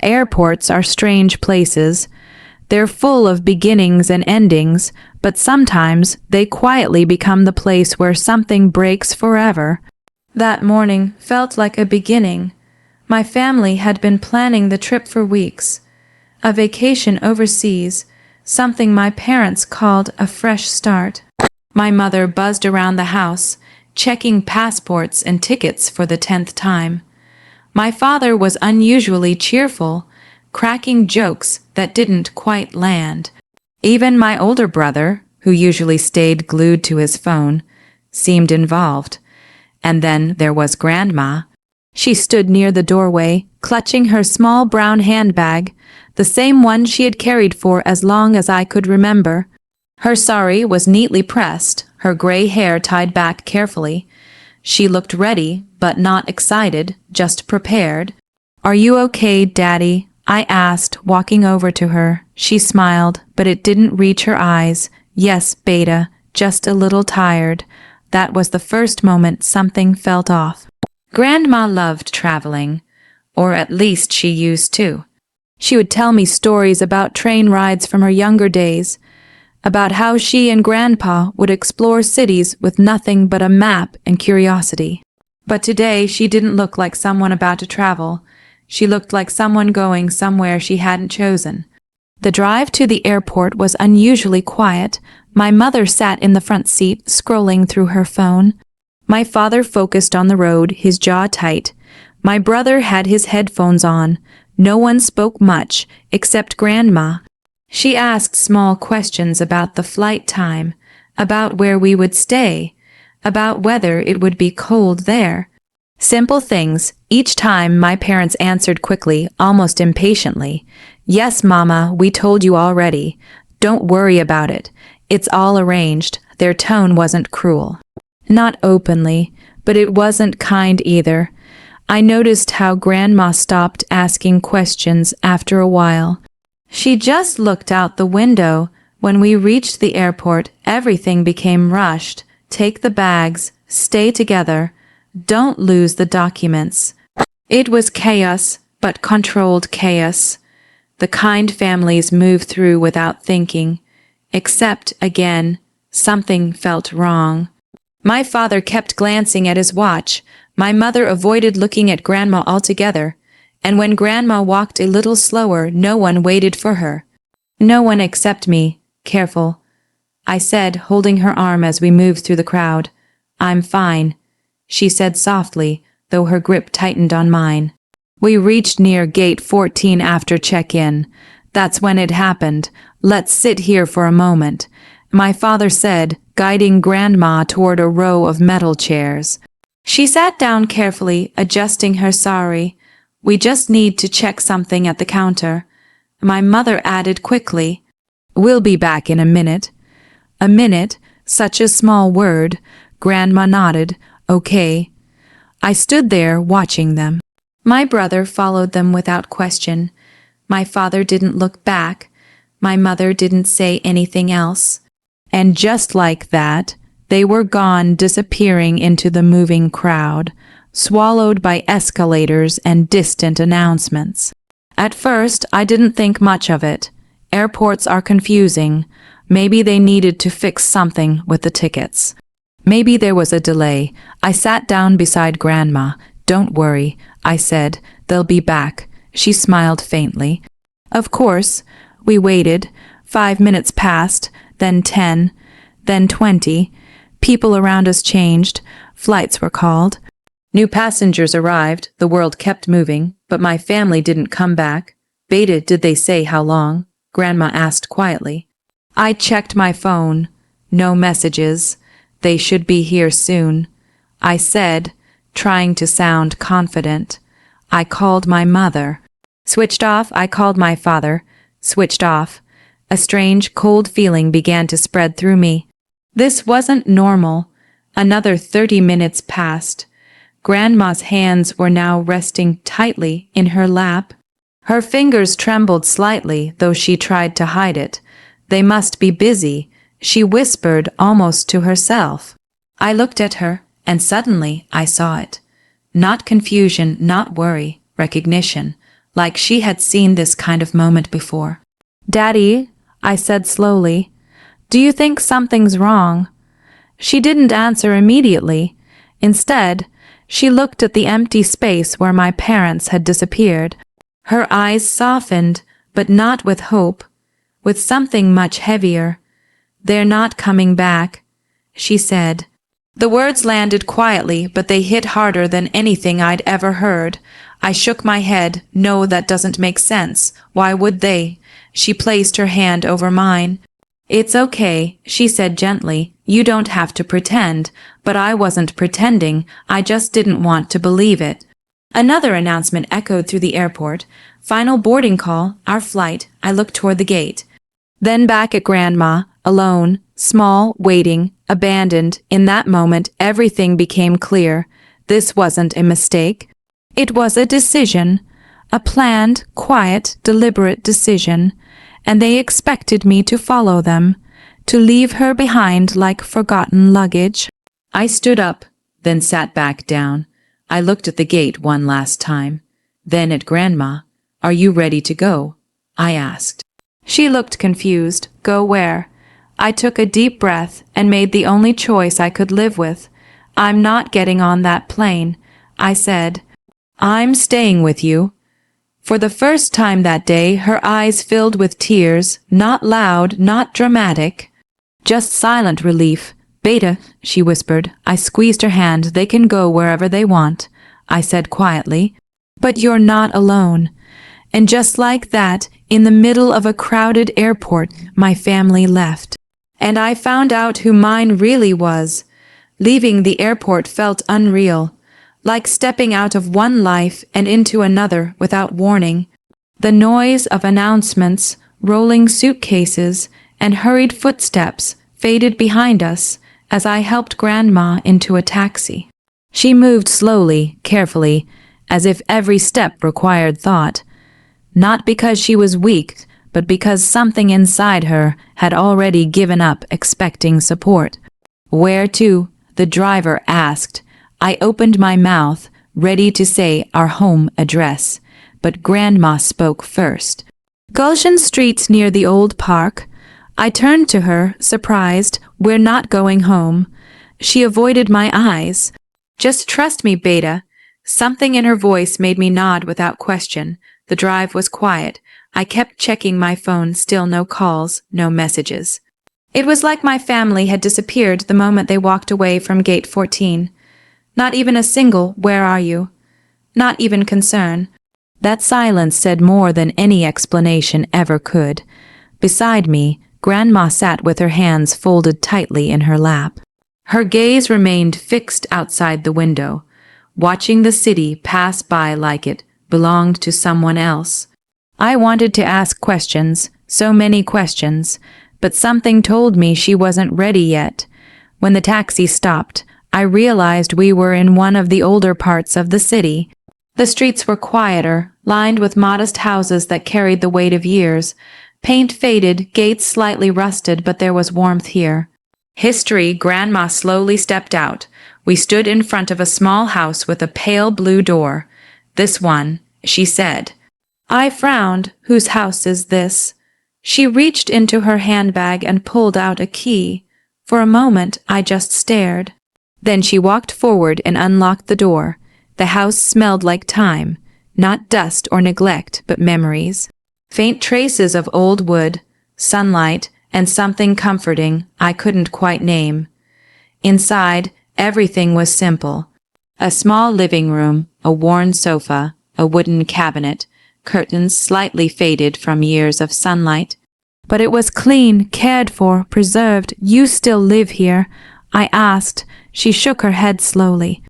Airports are strange places. They're full of beginnings and endings, but sometimes they quietly become the place where something breaks forever. That morning felt like a beginning. My family had been planning the trip for weeks. A vacation overseas, something my parents called a fresh start. My mother buzzed around the house, checking passports and tickets for the 10th time. My father was unusually cheerful, cracking jokes that didn't quite land. Even my older brother, who usually stayed glued to his phone, seemed involved. And then there was Grandma. She stood near the doorway, clutching her small brown handbag, the same one she had carried for as long as I could remember. Her sari was neatly pressed, her gray hair tied back carefully. She looked ready, but not excited, just prepared. "Are you okay, Daddy?" I asked, walking over to her. She smiled, but it didn't reach her eyes. "Yes, Beta, just a little tired." That was the first moment something felt off. Grandma loved traveling, or at least she used to. She would tell me stories about train rides from her younger days, about how she and Grandpa would explore cities with nothing but a map and curiosity. But today she didn't look like someone about to travel. She looked like someone going somewhere she hadn't chosen. The drive to the airport was unusually quiet. My mother sat in the front seat, scrolling through her phone. My father focused on the road, his jaw tight. My brother had his headphones on. No one spoke much, except Grandma. She asked small questions about the flight time, about where we would stay, about whether it would be cold there. Simple things. Each time my parents answered quickly, almost impatiently. "Yes, Mama, we told you already. Don't worry about it. It's all arranged." Their tone wasn't cruel. Not openly, but it wasn't kind either. I noticed how Grandma stopped asking questions after a while. She just looked out the window. When we reached the airport, everything became rushed. "Take the bags, stay together, don't lose the documents." It was chaos, but controlled chaos. The kind families move through without thinking. Except, again, something felt wrong. My father kept glancing at his watch. My mother avoided looking at Grandma altogether. And when Grandma walked a little slower, no one waited for her. "No one except me. Careful," I said, holding her arm as we moved through the crowd. "I'm fine," she said softly, though her grip tightened on mine. We reached near gate 14 after check-in. "That's when it happened. Let's sit here for a moment," my father said, guiding Grandma toward a row of metal chairs. She sat down carefully, adjusting her sari. "We just need to check something at the counter." My mother added quickly, "We'll be back in a minute." A minute, such a small word. Grandma nodded, "Okay." I stood there watching them. My brother followed them without question. My father didn't look back. My mother didn't say anything else. And just like that, they were gone, disappearing into the moving crowd, swallowed by escalators and distant announcements. At first, I didn't think much of it. Airports are confusing. Maybe they needed to fix something with the tickets. Maybe there was a delay. I sat down beside Grandma. "Don't worry," I said. "They'll be back." She smiled faintly. Of course, we waited. 5 minutes passed, then 10, then 20. People around us changed. Flights were called. New passengers arrived. The world kept moving, but my family didn't come back. "Beta, did they say how long?" Grandma asked quietly. I checked my phone. No messages. "They should be here soon," I said, trying to sound confident. I called my mother. Switched off, I called my father. Switched off. A strange, cold feeling began to spread through me. This wasn't normal. Another 30 minutes passed. Grandma's hands were now resting tightly in her lap. Her fingers trembled slightly, though she tried to hide it. "They must be busy," she whispered almost to herself. I looked at her, and suddenly I saw it. Not confusion, not worry, recognition. like she had seen this kind of moment before. "Daddy," I said slowly, "do you think something's wrong?" She didn't answer immediately. Instead, she looked at the empty space where my parents had disappeared. Her eyes softened, but not with hope, with something much heavier. "They're not coming back," she said. The words landed quietly, but they hit harder than anything I'd ever heard. I shook my head. "No, that doesn't make sense. Why would they?" She placed her hand over mine. "It's okay," she said gently. "You don't have to pretend." But I wasn't pretending. I just didn't want to believe it. Another announcement echoed through the airport. "Final boarding call, our flight." I looked toward the gate. Then back at Grandma, alone, small, waiting, abandoned. In that moment, everything became clear. This wasn't a mistake. It was a decision. A planned, quiet, deliberate decision. And they expected me to follow them, to leave her behind like forgotten luggage. I stood up, then sat back down. I looked at the gate one last time. Then at Grandma. "Are you ready to go?" I asked. She looked confused. "Go where?" I took a deep breath and made the only choice I could live with. "I'm not getting on that plane," I said. "I'm staying with you." For the first time that day, her eyes filled with tears, not loud, not dramatic, just silent relief. "Beta," she whispered. I squeezed her hand. "They can go wherever they want," I said quietly. "But you're not alone." And just like that, in the middle of a crowded airport, my family left. And I found out who mine really was. Leaving the airport felt unreal, like stepping out of one life and into another without warning. The noise of announcements, rolling suitcases, and hurried footsteps faded behind us as I helped Grandma into a taxi. She moved slowly, carefully, as if every step required thought. Not because she was weak, but because something inside her had already given up expecting support. "Where to?" the driver asked. I opened my mouth, ready to say our home address, but Grandma spoke first. "Gulshan Street's near the old park." I turned to her, surprised. "We're not going home." She avoided my eyes. "Just trust me, Beta." Something in her voice made me nod without question. The drive was quiet. I kept checking my phone, still no calls, no messages. It was like my family had disappeared the moment they walked away from gate 14. Not even a single "Where are you?" Not even concern. That silence said more than any explanation ever could. Beside me, Grandma sat with her hands folded tightly in her lap. Her gaze remained fixed outside the window, watching the city pass by like it belonged to someone else. I wanted to ask questions, so many questions, but something told me she wasn't ready yet. When the taxi stopped, I realized we were in one of the older parts of the city. The streets were quieter, lined with modest houses that carried the weight of years. Paint faded, gates slightly rusted, but there was warmth here. History. Grandma slowly stepped out. We stood in front of a small house with a pale blue door. "This one," she said. I frowned. "Whose house is this?" She reached into her handbag and pulled out a key. For a moment, I just stared. Then she walked forward and unlocked the door. The house smelled like time, not dust or neglect, but memories. Faint traces of old wood, sunlight, and something comforting I couldn't quite name. Inside, everything was simple. A small living room, a worn sofa, a wooden cabinet, curtains slightly faded from years of sunlight. But it was clean, cared for, preserved. "You still live here?" I asked. She shook her head slowly.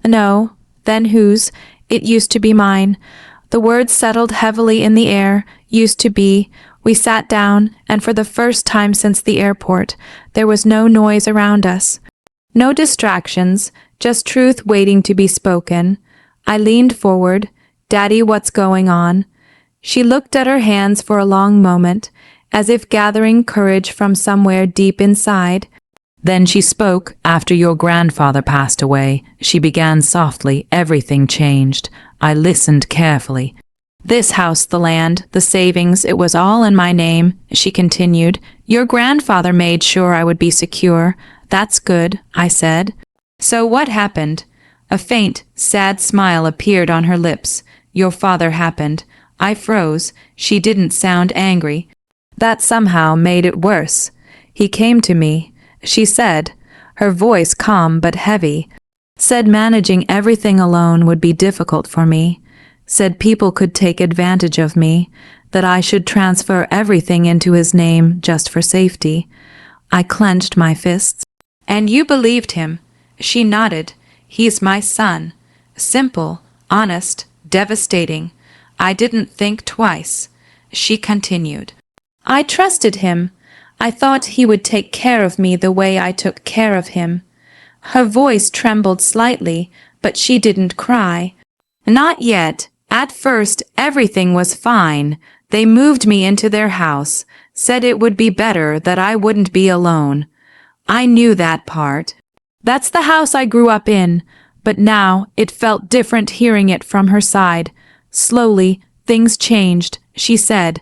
"No." "Then whose?" "It used to be mine." The words settled heavily in the air. "Used to be." We sat down, and for the first time since the airport, there was no noise around us. No distractions, just truth waiting to be spoken. I leaned forward. "Daddy, what's going on?" She looked at her hands for a long moment, as if gathering courage from somewhere deep inside. Then she spoke. "After your grandfather passed away," she began softly, "everything changed." I listened carefully. This house, the land, the savings, it was all in my name, she continued. Your grandfather made sure I would be secure. That's good, I said. So what happened? A faint, sad smile appeared on her lips. Your father happened. I froze. She didn't sound angry. That somehow made it worse. He came to me, she said, her voice calm but heavy. Said managing everything alone would be difficult for me. Said people could take advantage of me, that I should transfer everything into his name just for safety. I clenched my fists. And you believed him? She nodded. He's my son. Simple, honest, devastating. I didn't think twice. She continued. I trusted him. I thought he would take care of me the way I took care of him. Her voice trembled slightly, but she didn't cry. Not yet. At first, everything was fine. They moved me into their house, said it would be better that I wouldn't be alone. I knew that part. That's the house I grew up in, but now it felt different hearing it from her side. Slowly, things changed, she said.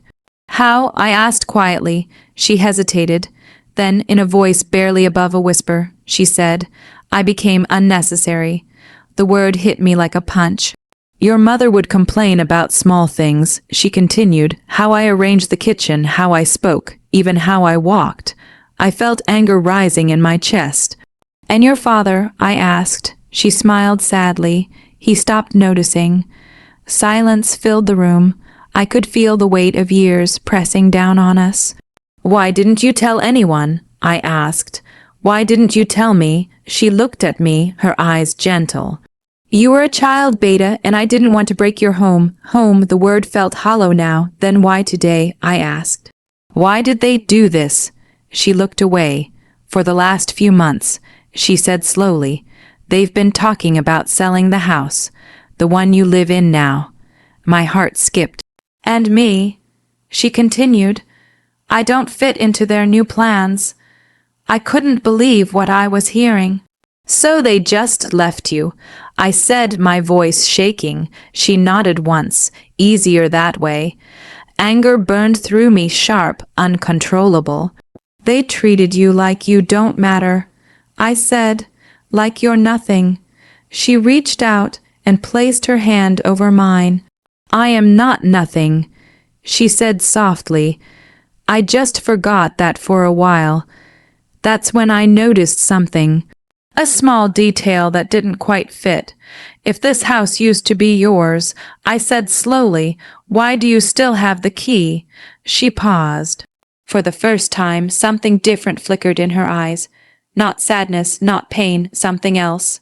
How? I asked quietly. She hesitated. Then, in a voice barely above a whisper, she said, I became unnecessary. The word hit me like a punch. Your mother would complain about small things, she continued, how I arranged the kitchen, how I spoke, even how I walked. I felt anger rising in my chest. And your father? I asked. She smiled sadly. He stopped noticing. Silence filled the room. I could feel the weight of years pressing down on us. Why didn't you tell anyone? I asked. Why didn't you tell me? She looked at me, her eyes gentle. You were a child, Beta, and I didn't want to break your home. Home, the word felt hollow now. Then why today? I asked. Why did they do this? She looked away. For the last few months, she said slowly, they've been talking about selling the house, the one you live in now. My heart skipped. And me, she continued. I don't fit into their new plans. I couldn't believe what I was hearing. So they just left you, I said, my voice shaking. She nodded once, easier that way. Anger burned through me, sharp, uncontrollable. They treated you like you don't matter. I said, like you're nothing. She reached out and placed her hand over mine. I am not nothing, she said softly. I just forgot that for a while. That's when I noticed something. A small detail that didn't quite fit. If this house used to be yours, I said slowly, why do you still have the key? She paused. For the first time, something different flickered in her eyes. Not sadness, not pain, something else.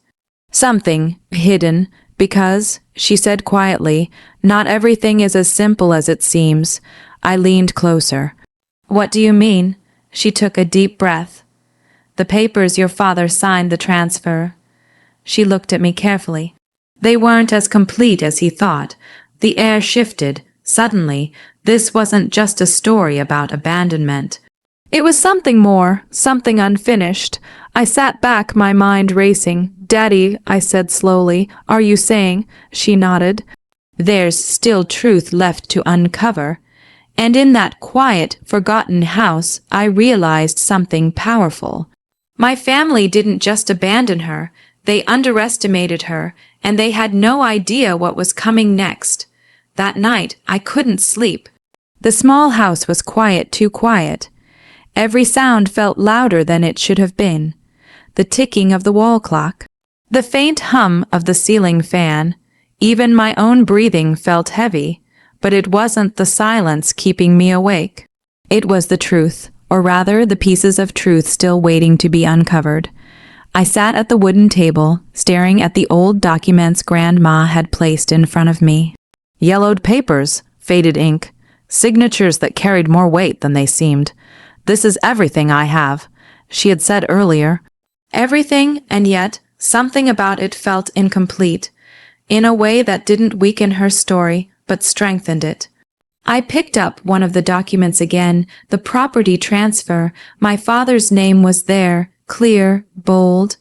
Something hidden, because, she said quietly, not everything is as simple as it seems. I leaned closer. What do you mean? She took a deep breath. The papers your father signed the transfer. She looked at me carefully. They weren't as complete as he thought. The air shifted. Suddenly, this wasn't just a story about abandonment. It was something more, something unfinished. I sat back, my mind racing. Daddy, I said slowly, are you saying? She nodded. There's still truth left to uncover. And in that quiet, forgotten house, I realized something powerful. My family didn't just abandon her, they underestimated her, and they had no idea what was coming next. That night, I couldn't sleep. The small house was quiet, too quiet. Every sound felt louder than it should have been. The ticking of the wall clock, the faint hum of the ceiling fan, even my own breathing felt heavy, but it wasn't the silence keeping me awake. It was the truth. Or rather, the pieces of truth still waiting to be uncovered. I sat at the wooden table, staring at the old documents Grandma had placed in front of me. Yellowed papers, faded ink, signatures that carried more weight than they seemed. This is everything I have, she had said earlier. Everything, and yet something about it felt incomplete, in a way that didn't weaken her story, but strengthened it. I picked up one of the documents again, the property transfer. My father's name was there, clear, bold,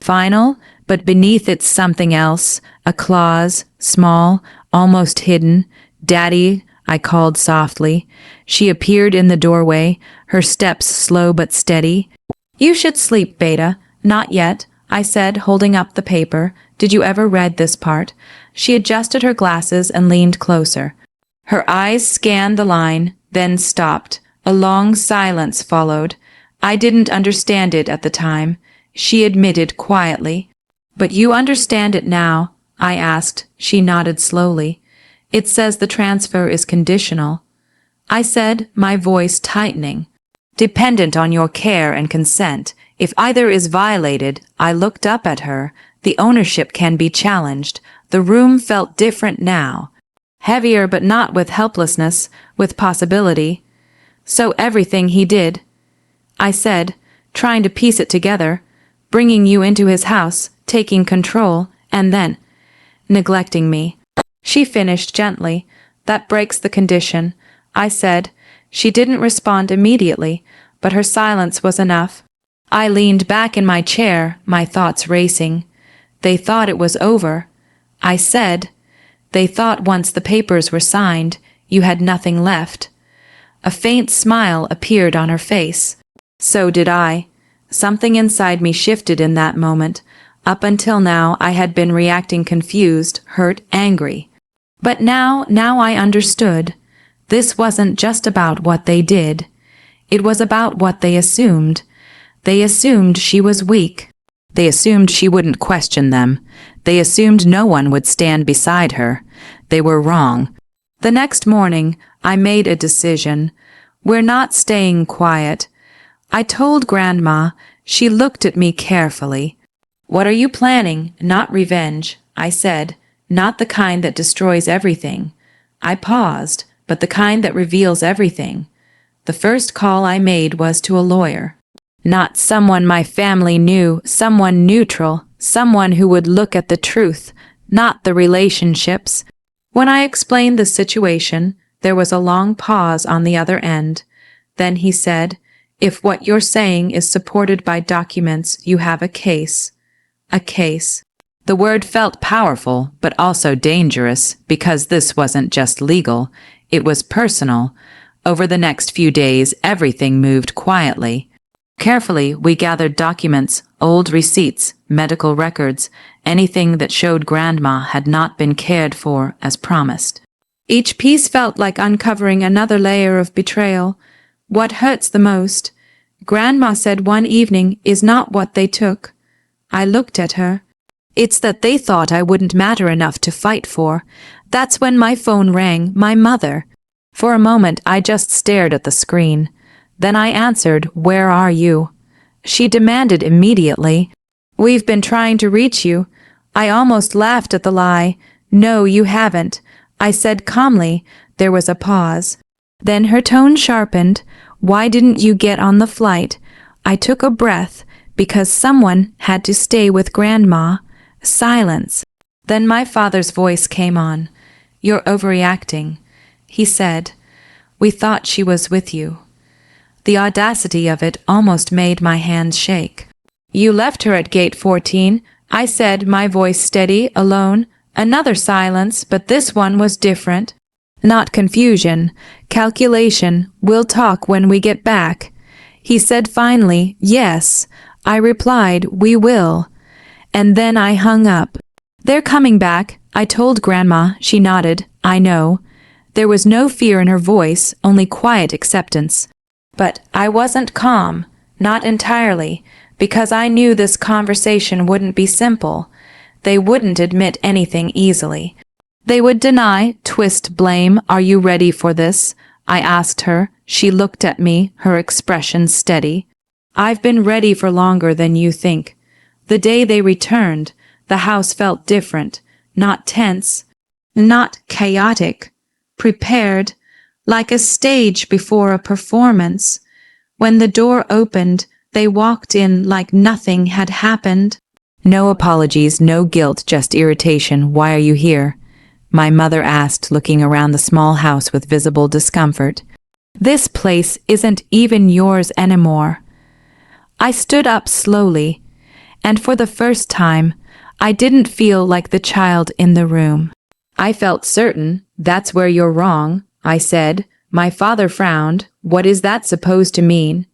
final, but beneath it something else, a clause, small, almost hidden, "Daddy," I called softly. She appeared in the doorway, her steps slow but steady. "You should sleep, Beta." "Not yet," I said, holding up the paper. "Did you ever read this part?" She adjusted her glasses and leaned closer. Her eyes scanned the line, then stopped. A long silence followed. I didn't understand it at the time, she admitted quietly. "But you understand it now?" I asked. She nodded slowly. "It says the transfer is conditional," I said, my voice tightening. "Dependent on your care and consent. If either is violated," I looked up at her, "the ownership can be challenged." The room felt different now. Heavier, but not with helplessness, with possibility. "So everything he did," I said, trying to piece it together, "bringing you into his house, taking control, and then neglecting me." She finished gently. "That breaks the condition," I said. She didn't respond immediately, but her silence was enough. I leaned back in my chair, my thoughts racing. "They thought it was over," I said. "They thought once the papers were signed, you had nothing left." A faint smile appeared on her face. So did I. Something inside me shifted in that moment. Up until now, I had been reacting confused, hurt, angry. But now I understood. This wasn't just about what they did. It was about what they assumed. They assumed she was weak. They assumed she wouldn't question them. They assumed no one would stand beside her. They were wrong. The next morning, I made a decision. We're not staying quiet. I told Grandma. She looked at me carefully. "What are you planning?" "Not revenge," I said. "Not the kind that destroys everything." I paused, "but the kind that reveals everything." The first call I made was to a lawyer. Not someone my family knew, someone neutral, someone who would look at the truth, not the relationships. When I explained the situation, there was a long pause on the other end. Then he said, "If what you're saying is supported by documents, you have a case." A case. The word felt powerful, but also dangerous, because this wasn't just legal, it was personal. Over the next few days, everything moved quietly. Carefully, we gathered documents, old receipts, medical records, anything that showed Grandma had not been cared for as promised. Each piece felt like uncovering another layer of betrayal. What hurts the most, Grandma said one evening, is not what they took. I looked at her. It's that they thought I wouldn't matter enough to fight for. That's when my phone rang, my mother. For a moment, I just stared at the screen. Then I answered, "Where are you?" She demanded immediately, "We've been trying to reach you." I almost laughed at the lie. "No, you haven't," I said calmly. There was a pause. Then her tone sharpened. "Why didn't you get on the flight?" I took a breath. "Because someone had to stay with Grandma." Silence. Then my father's voice came on. "You're overreacting," he said. "We thought she was with you." The audacity of it almost made my hands shake. "You left her at gate 14, I said, my voice steady, alone. Another silence, but this one was different. Not confusion, calculation. "We'll talk when we get back." He said finally, "Yes." I replied, "We will." And then I hung up. "They're coming back," I told Grandma. She nodded. "I know." There was no fear in her voice, only quiet acceptance. But I wasn't calm, not entirely, because I knew this conversation wouldn't be simple. They wouldn't admit anything easily. They would deny, twist, blame. "Are you ready for this?" I asked her. She looked at me, her expression steady. "I've been ready for longer than you think." The day they returned, the house felt different, not tense, not chaotic, prepared, like a stage before a performance. When the door opened, they walked in like nothing had happened. No apologies, no guilt, just irritation. "Why are you here?" my mother asked, looking around the small house with visible discomfort. "This place isn't even yours anymore." I stood up slowly, and for the first time, I didn't feel like the child in the room. I felt certain. That's where you're wrong, I said. My father frowned. What is that supposed to mean?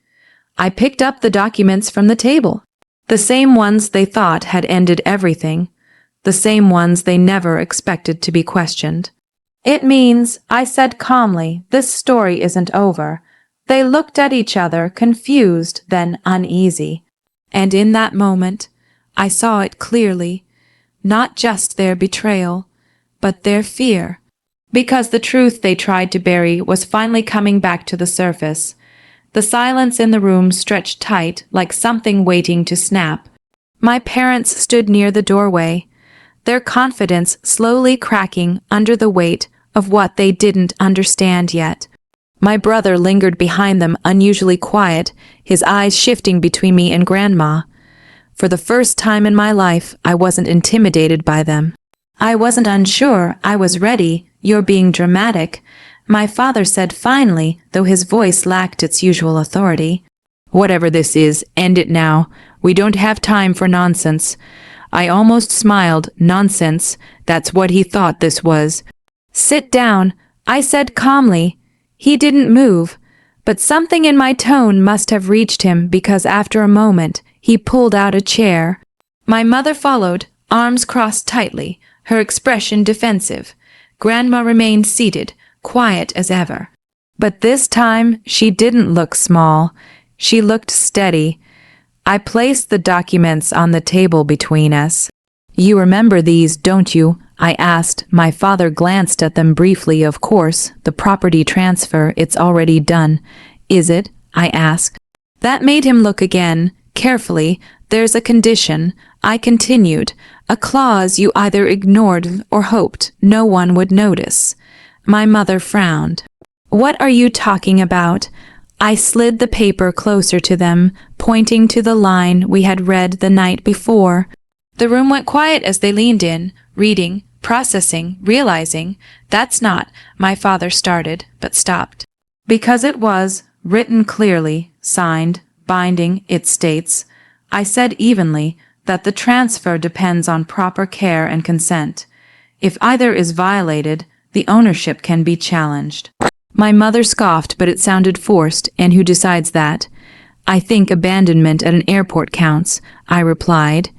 I picked up the documents from the table. The same ones they thought had ended everything. The same ones they never expected to be questioned. It means, I said calmly, this story isn't over. They looked at each other, confused, then uneasy. And in that moment, I saw it clearly. Not just their betrayal, but their fear. Because the truth they tried to bury was finally coming back to the surface. The silence in the room stretched tight, like something waiting to snap. My parents stood near the doorway, their confidence slowly cracking under the weight of what they didn't understand yet. My brother lingered behind them, unusually quiet, his eyes shifting between me and Grandma. For the first time in my life, I wasn't intimidated by them. I wasn't unsure. I was ready. You're being dramatic, my father said finally, though his voice lacked its usual authority. Whatever this is, end it now. We don't have time for nonsense. I almost smiled. Nonsense. That's what he thought this was. Sit down, I said calmly. He didn't move, but something in my tone must have reached him because after a moment, he pulled out a chair. My mother followed, arms crossed tightly, her expression defensive. Grandma remained seated, quiet as ever. But this time, she didn't look small. She looked steady. I placed the documents on the table between us. You remember these, don't you? I asked. My father glanced at them briefly. Of course, the property transfer, it's already done. Is it? I asked. That made him look again, carefully. There's a condition, I continued, a clause you either ignored or hoped no one would notice. My mother frowned. What are you talking about? I slid the paper closer to them, pointing to the line we had read the night before. The room went quiet as they leaned in, reading, processing, realizing. That's not, my father started, but stopped. Because it was, written clearly, signed, binding, it states, I said evenly, that the transfer depends on proper care and consent. If either is violated, the ownership can be challenged. My mother scoffed, but it sounded forced, and who decides that? I think abandonment at an airport counts, I replied.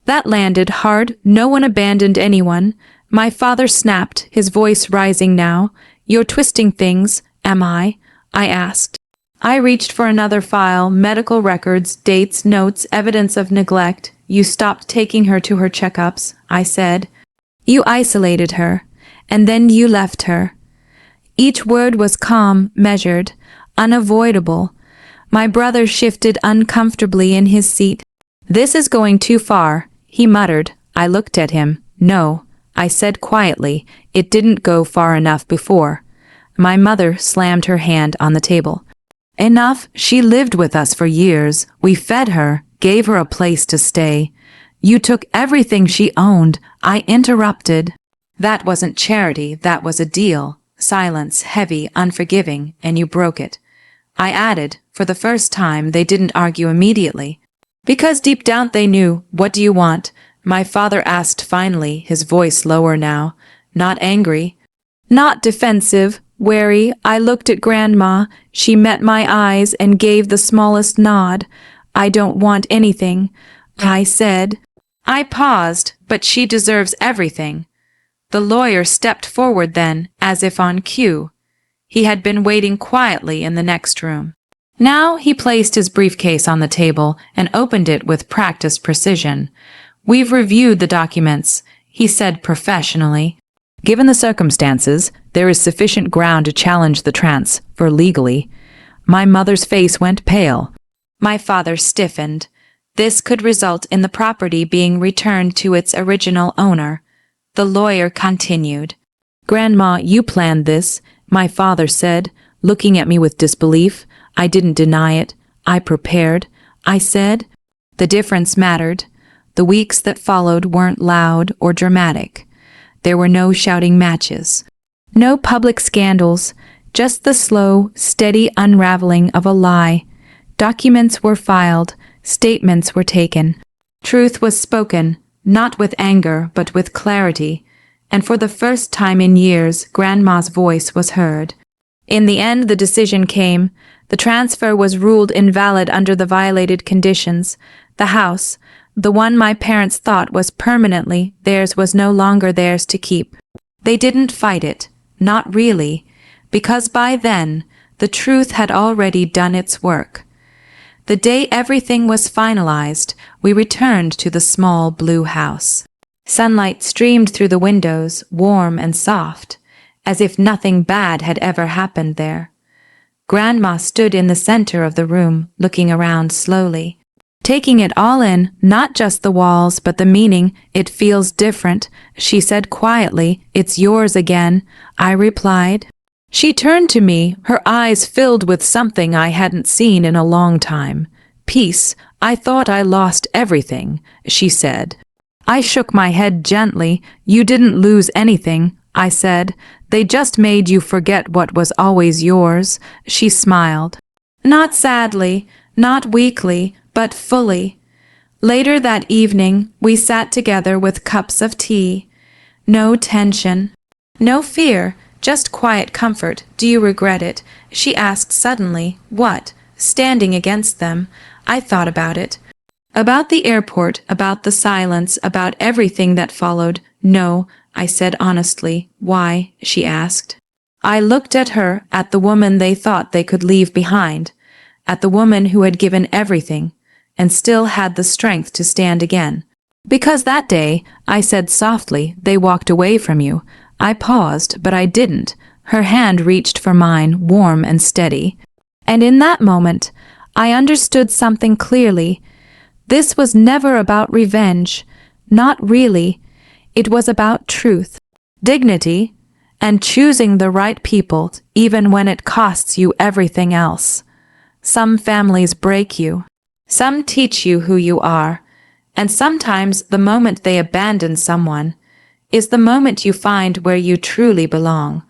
That landed hard. No one abandoned anyone. My father snapped, his voice rising now. You're twisting things, am I? I asked. I reached for another file, medical records, dates, notes, evidence of neglect. You stopped taking her to her checkups, I said. You isolated her, and then you left her. Each word was calm, measured, unavoidable. My brother shifted uncomfortably in his seat. This is going too far, he muttered. I looked at him. No, I said quietly. It didn't go far enough before. My mother slammed her hand on the table. Enough. She lived with us for years. We fed her, gave her a place to stay. You took everything she owned. I interrupted. That wasn't charity, that was a deal. Silence, heavy, unforgiving, and you broke it. I added, for the first time they didn't argue immediately. Because deep down they knew, what do you want? My father asked finally, his voice lower now. Not angry. Not defensive. Wary, I looked at Grandma. She met my eyes and gave the smallest nod. I don't want anything, I said. I paused, but she deserves everything. The lawyer stepped forward then, as if on cue. He had been waiting quietly in the next room. Now he placed his briefcase on the table and opened it with practiced precision. We've reviewed the documents, he said professionally. Given the circumstances, there is sufficient ground to challenge the transfer legally. My mother's face went pale. My father stiffened. This could result in the property being returned to its original owner. The lawyer continued. Grandma, you planned this, my father said, looking at me with disbelief. I didn't deny it. I prepared. I said. The difference mattered. The weeks that followed weren't loud or dramatic. There were no shouting matches. No public scandals, just the slow, steady unraveling of a lie. Documents were filed, statements were taken. Truth was spoken, not with anger, but with clarity. and for the first time in years, Grandma's voice was heard. In the end, the decision came. The transfer was ruled invalid under the violated conditions. The house, the one my parents thought was permanently theirs, was no longer theirs to keep. They didn't fight it, not really, because by then, the truth had already done its work. The day everything was finalized, we returned to the small blue house. Sunlight streamed through the windows, warm and soft, as if nothing bad had ever happened there. Grandma stood in the center of the room, looking around slowly, taking it all in, not just the walls, but the meaning. It feels different, she said quietly. It's yours again, I replied. She turned to me, her eyes filled with something I hadn't seen in a long time. Peace. I thought I lost everything, she said. I shook my head gently. You didn't lose anything, I said. They just made you forget what was always yours, she smiled. Not sadly, not weakly, but fully. Later that evening, we sat together with cups of tea. No tension, no fear, just quiet comfort. Do you regret it? She asked suddenly. What? Standing against them. I thought about it. About the airport, about the silence, about everything that followed. No, I said honestly. Why? She asked. I looked at her, at the woman they thought they could leave behind, at the woman who had given everything, and still had the strength to stand again. Because that day, I said softly, they walked away from you. I paused, but I didn't. Her hand reached for mine, warm and steady. And in that moment, I understood something clearly. This was never about revenge. Not really. It was about truth, dignity, and choosing the right people, even when it costs you everything else. Some families break you. Some teach you who you are. And sometimes the moment they abandon someone is the moment you find where you truly belong.